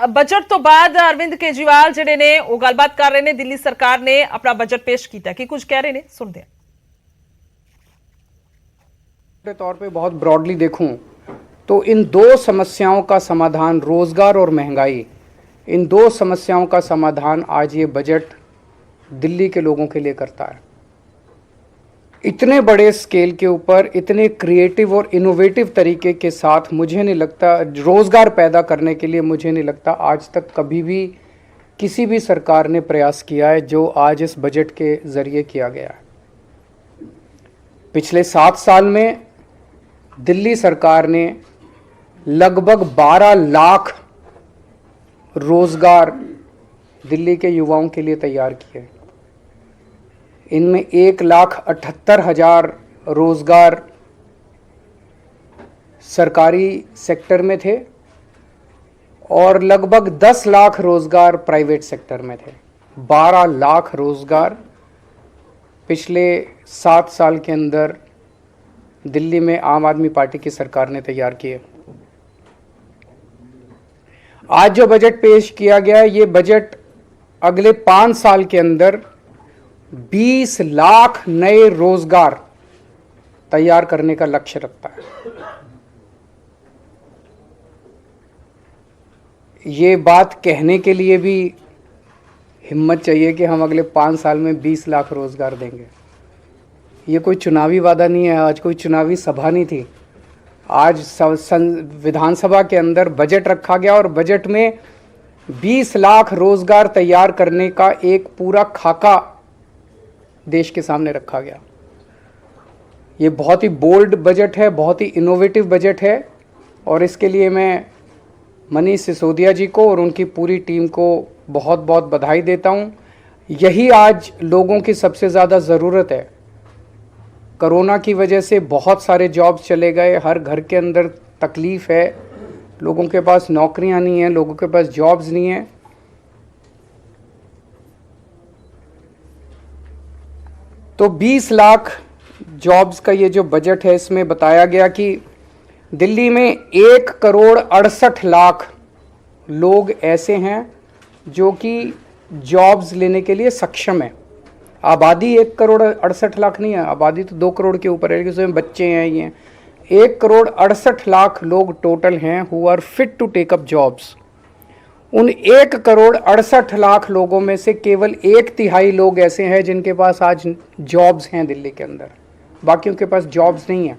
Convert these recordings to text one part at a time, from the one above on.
Budget तो बाद अरविंद केजरीवाल ਜਿਹੜੇ ਨੇ ਉਹ ਗੱਲਬਾਤ ਕਰ ਰਹੇ ਨੇ ਦਿੱਲੀ ਸਰਕਾਰ ਨੇ ਆਪਣਾ ਬਜਟ ਪੇਸ਼ ਕੀਤਾ ਕਿ ਕੁਝ ਕਹਿ ਰਹੇ ਨੇ सुनते हैं। तौर पे बहुत ब्रॉडली देखूं तो इन दो समस्याओं का समाधान, रोजगार और महंगाई, इन दो समस्याओं का समाधान आज ये बजट दिल्ली के लोगों के लिए करता है। इतने बड़े स्केल के ऊपर इतने क्रिएटिव और इनोवेटिव तरीके के साथ मुझे नहीं लगता, रोज़गार पैदा करने के लिए मुझे नहीं लगता आज तक कभी भी किसी भी सरकार ने प्रयास किया है जो आज इस बजट के ज़रिए किया गया है। पिछले 7 साल में दिल्ली सरकार ने लगभग 12 लाख रोज़गार दिल्ली के युवाओं के लिए तैयार किए। इनमें 1,78,000 रोज़गार सरकारी सेक्टर में थे और लगभग 10 लाख रोज़गार प्राइवेट सेक्टर में थे। 12 लाख रोज़गार पिछले 7 साल के अंदर दिल्ली में आम आदमी पार्टी की सरकार ने तैयार किए। आज जो बजट पेश किया गया है, ये बजट अगले 5 साल के अंदर 20 लाख नए रोजगार तैयार करने का लक्ष्य रखता है। ये बात कहने के लिए भी हिम्मत चाहिए कि हम अगले 5 साल में 20 लाख रोजगार देंगे। ये कोई चुनावी वादा नहीं है, आज कोई चुनावी सभा नहीं थी। आज विधानसभा के अंदर बजट रखा गया और बजट में 20 लाख रोजगार तैयार करने का एक पूरा खाका देश के सामने रखा गया। ये बहुत ही बोल्ड बजट है, बहुत ही इनोवेटिव बजट है और इसके लिए मैं मनीष सिसोदिया जी को और उनकी पूरी टीम को बहुत बहुत बधाई देता हूँ। यही आज लोगों की सबसे ज़्यादा ज़रूरत है। कोरोना की वजह से बहुत सारे जॉब्स चले गए, हर घर के अंदर तकलीफ़ है, लोगों के पास नौकरियाँ नहीं हैं, लोगों के पास जॉब्स नहीं हैं। तो 20 लाख जॉब्स का ये जो बजट है, इसमें बताया गया कि दिल्ली में 1,68,00,000 लोग ऐसे हैं जो कि जॉब्स लेने के लिए सक्षम हैं। आबादी 1,68,00,000 नहीं है, आबादी तो 2 करोड़ के ऊपर है, उसमें बच्चे हैं। ये 1,68,00,000 लोग टोटल हैं who are fit to take up jobs. उन 1,68,00,000 लोगों में से केवल 1/3 लोग ऐसे हैं जिनके पास आज जॉब्स हैं दिल्ली के अंदर, बाकियों के पास जॉब्स नहीं हैं।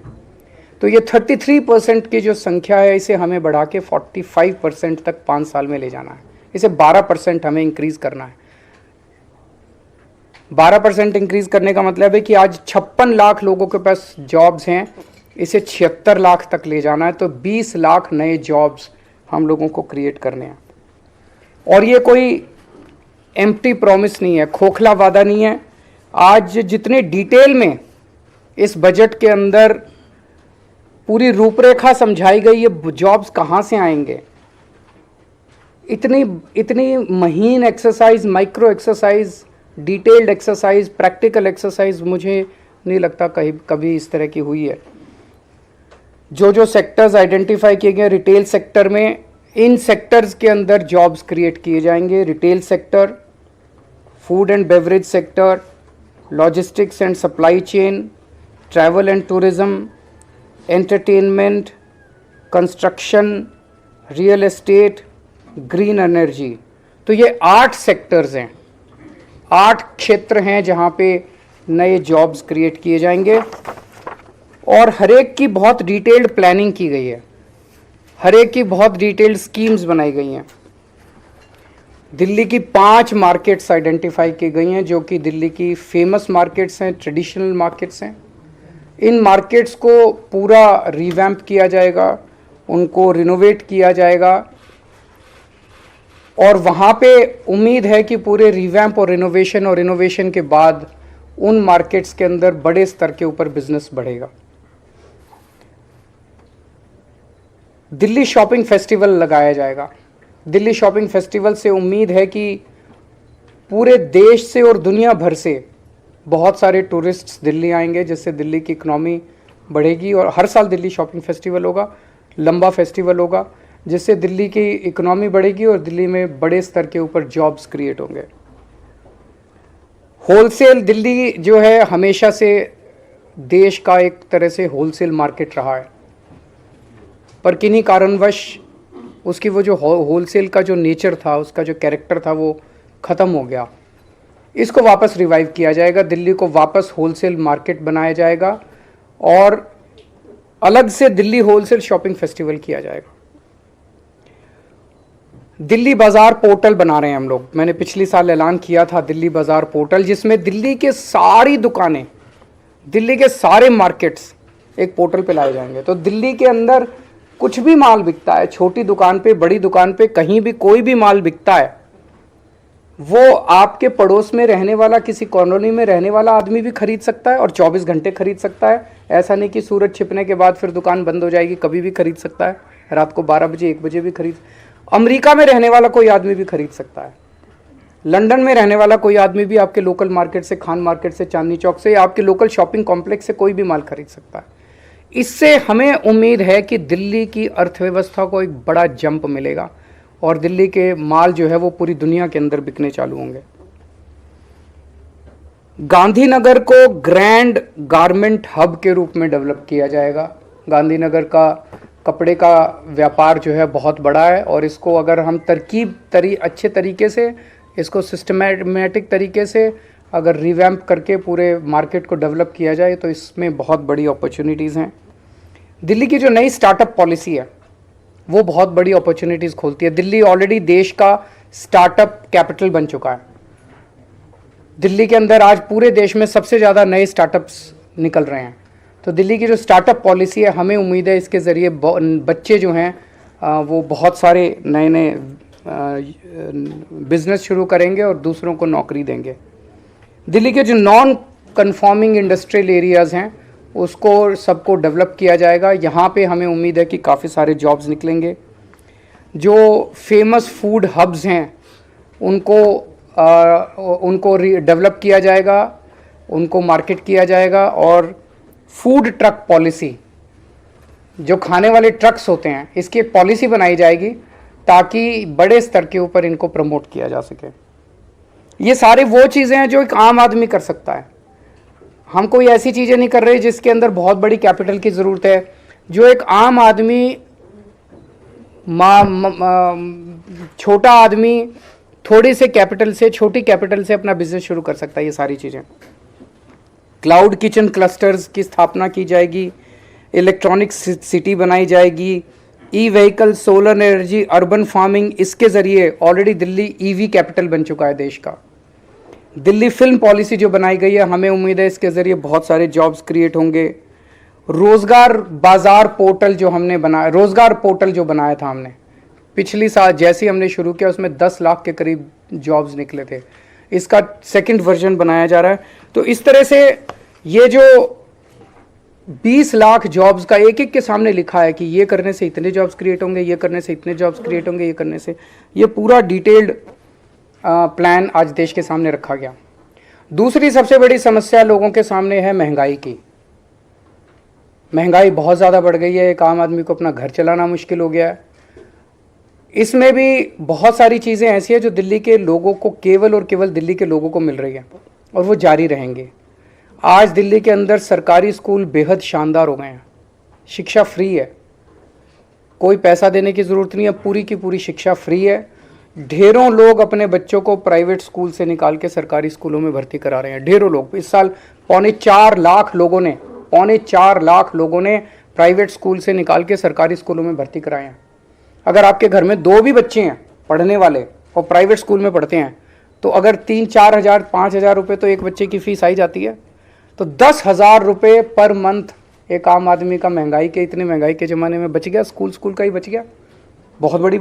तो ये 33% की जो संख्या है, इसे हमें बढ़ा के 45% तक 5 साल में ले जाना है। इसे 12% हमें इंक्रीज़ करना है। 12% इंक्रीज़ करने का मतलब है कि आज 56 लाख लोगों के पास जॉब्स हैं, इसे 76 लाख तक ले जाना है। तो 20 लाख नए जॉब्स हम लोगों को क्रिएट करने हैं। और ये कोई एम्प्टी प्रॉमिस नहीं है, खोखला वादा नहीं है। आज जितने डिटेल में इस बजट के अंदर पूरी रूपरेखा समझाई गई, ये जॉब्स कहाँ से आएंगे, इतनी महीन exercise, micro exercise, detailed exercise, practical exercise मुझे नहीं लगता कभी इस तरह की हुई है। जो सेक्टर्स आइडेंटिफाई किए गए रिटेल सेक्टर में, इन सेक्टर्स के अंदर जॉब्स क्रिएट किए जाएंगे। Retail sector, food and beverage sector, logistics and supply chain, travel and tourism, entertainment, construction, real estate, green energy. तो ये 8 सेक्टर्स हैं, 8 क्षेत्र हैं जहाँ पे नए जॉब्स क्रिएट किए जाएंगे और हर एक की बहुत डिटेल्ड प्लानिंग की गई है, हर एक की बहुत डिटेल्ड स्कीम्स बनाई गई हैं। दिल्ली की 5 मार्केट्स आइडेंटिफाई की गई हैं जो कि दिल्ली की फेमस मार्केट्स हैं, ट्रेडिशनल मार्केट्स हैं। इन मार्केट्स को पूरा रिवैम्प किया जाएगा, उनको रिनोवेट किया जाएगा और वहाँ पे उम्मीद है कि पूरे रिवैम्प और इनोवेशन के बाद उन मार्केट्स के अंदर बड़े स्तर के ऊपर बिजनेस बढ़ेगा। दिल्ली शॉपिंग फेस्टिवल लगाया जाएगा। दिल्ली शॉपिंग फेस्टिवल से उम्मीद है कि पूरे देश से और दुनिया भर से बहुत सारे टूरिस्ट्स दिल्ली आएंगे, जिससे दिल्ली की इकनॉमी बढ़ेगी। और हर साल दिल्ली शॉपिंग फेस्टिवल होगा, लंबा फेस्टिवल होगा। जिससे दिल्ली की इकोनॉमी बढ़ेगी और दिल्ली में बड़े स्तर के ऊपर जॉब्स क्रिएट होंगे। होलसेल दिल्ली जो है हमेशा से देश का एक तरह से होलसेल मार्केट रहा है, पर किन्हीं कारणवश उसकी वो जो होलसेल का जो नेचर था, उसका जो कैरेक्टर था, वो ख़त्म हो गया। इसको वापस रिवाइव किया जाएगा, दिल्ली को वापस होलसेल मार्केट बनाया जाएगा और अलग से दिल्ली होलसेल शॉपिंग फेस्टिवल किया जाएगा। दिल्ली बाज़ार पोर्टल बना रहे हैं हम लोग। मैंने पिछली साल ऐलान किया था दिल्ली बाज़ार पोर्टल, जिसमें दिल्ली के सारी दुकानें, दिल्ली के सारे मार्केट्स एक पोर्टल पे लाए जाएंगे। तो दिल्ली के अंदर कुछ भी माल बिकता है, छोटी दुकान पे, बड़ी दुकान पे, कहीं भी कोई भी माल बिकता है, वो आपके पड़ोस में रहने वाला, किसी कॉलोनी में रहने वाला आदमी भी खरीद सकता है और 24 घंटे खरीद सकता है। ऐसा नहीं कि सूरज छिपने के बाद फिर दुकान बंद हो जाएगी, कभी भी खरीद सकता है, रात को 12 बजे 1 बजे भी खरीद। अमेरिका में रहने वाला कोई आदमी भी खरीद सकता है, लंदन में रहने वाला कोई आदमी भी आपके लोकल मार्केट से, खान मार्केट से, चांदनी चौक से, आपके लोकल शॉपिंग कॉम्प्लेक्स से कोई भी माल खरीद सकता है। इससे हमें उम्मीद है कि दिल्ली की अर्थव्यवस्था को एक बड़ा जंप मिलेगा और दिल्ली के माल जो है वो पूरी दुनिया के अंदर बिकने चालू होंगे। गांधीनगर को ग्रैंड गारमेंट हब के रूप में डेवलप किया जाएगा। गांधीनगर का कपड़े का व्यापार जो है बहुत बड़ा है और इसको अगर हम अच्छे तरीके से, इसको सिस्टमैटिक तरीके से अगर रिवैम्प करके पूरे मार्केट को डेवलप किया जाए तो इसमें बहुत बड़ी अपॉर्चुनिटीज़ हैं। दिल्ली की जो नई स्टार्टअप पॉलिसी है वो बहुत बड़ी अपॉर्चुनिटीज़ खोलती है। दिल्ली ऑलरेडी देश का स्टार्टअप कैपिटल बन चुका है। दिल्ली के अंदर आज पूरे देश में सबसे ज़्यादा नए स्टार्टअप्स निकल रहे हैं। तो दिल्ली की जो स्टार्टअप पॉलिसी है, हमें उम्मीद है इसके ज़रिए बच्चे जो हैं वो बहुत सारे नए नए बिजनेस शुरू करेंगे और दूसरों को नौकरी देंगे। दिल्ली के जो नॉन कन्फॉर्मिंग इंडस्ट्रियल एरियाज़ हैं उसको सबको डेवलप किया जाएगा। यहाँ पे हमें उम्मीद है कि काफ़ी सारे जॉब्स निकलेंगे। जो फेमस फूड हब्स हैं उनको डेवलप किया जाएगा, उनको मार्केट किया जाएगा और फूड ट्रक पॉलिसी, जो खाने वाले ट्रक्स होते हैं, इसकी एक पॉलिसी बनाई जाएगी ताकि बड़े स्तर के ऊपर इनको प्रमोट किया जा सके। ये सारे वो चीज़ें हैं जो एक आम आदमी कर सकता है। हम कोई ऐसी चीज़ें नहीं कर रहे जिसके अंदर बहुत बड़ी कैपिटल की ज़रूरत है। जो एक आम आदमी, छोटा आदमी थोड़ी से कैपिटल से, छोटी कैपिटल से अपना बिजनेस शुरू कर सकता है। ये सारी चीज़ें, क्लाउड किचन क्लस्टर्स की स्थापना की जाएगी, इलेक्ट्रॉनिक सिटी बनाई जाएगी, e vehicle, solar energy, urban farming, इसके ज़रिए ऑलरेडी दिल्ली ईवी कैपिटल बन चुका है देश का। दिल्ली फिल्म पॉलिसी जो बनाई गई है, हमें उम्मीद है इसके ज़रिए बहुत सारे जॉब्स क्रिएट होंगे। रोज़गार बाज़ार पोर्टल जो हमने बनाया, रोज़गार पोर्टल जो बनाया था हमने पिछली साल, जैसे ही हमने शुरू किया उसमें 10 लाख के करीब जॉब्स निकले थे। इसका सेकंड वर्जन बनाया जा रहा है। तो इस तरह से ये जो 20 लाख जॉब्स का एक एक के सामने लिखा है कि ये करने से इतने जॉब्स क्रिएट होंगे, ये करने से इतने जॉब्स क्रिएट होंगे, ये करने से, ये पूरा डिटेल्ड प्लान आज देश के सामने रखा गया। दूसरी सबसे बड़ी समस्या लोगों के सामने है महंगाई की। महंगाई बहुत ज़्यादा बढ़ गई है, एक आम आदमी को अपना घर चलाना मुश्किल हो गया है। इसमें भी बहुत सारी चीज़ें ऐसी हैं जो दिल्ली के लोगों को, केवल और केवल दिल्ली के लोगों को मिल रही हैं और वो जारी रहेंगे। आज दिल्ली के अंदर सरकारी स्कूल बेहद शानदार हो गए हैं, शिक्षा फ्री है, कोई पैसा देने की ज़रूरत नहीं है, पूरी की पूरी शिक्षा फ्री है। ढेरों लोग अपने बच्चों को प्राइवेट स्कूल से निकाल के सरकारी स्कूलों में भर्ती करा रहे हैं। ढेरों लोग, इस साल 4.25 लाख लोगों ने प्राइवेट स्कूल से निकाल के सरकारी स्कूलों में भर्ती कराए हैं। अगर आपके घर में 2 भी बच्चे हैं पढ़ने वाले और प्राइवेट स्कूल में पढ़ते हैं, तो अगर 3-4 हज़ार 5 हज़ार रुपये तो एक बच्चे की फ़ीस आई जाती है। तो 10,000 रुपये पर मंथ एक आम आदमी का महंगाई के, इतनी महंगाई के ज़माने में बच गया, स्कूल का ही बच गया। बहुत बड़ी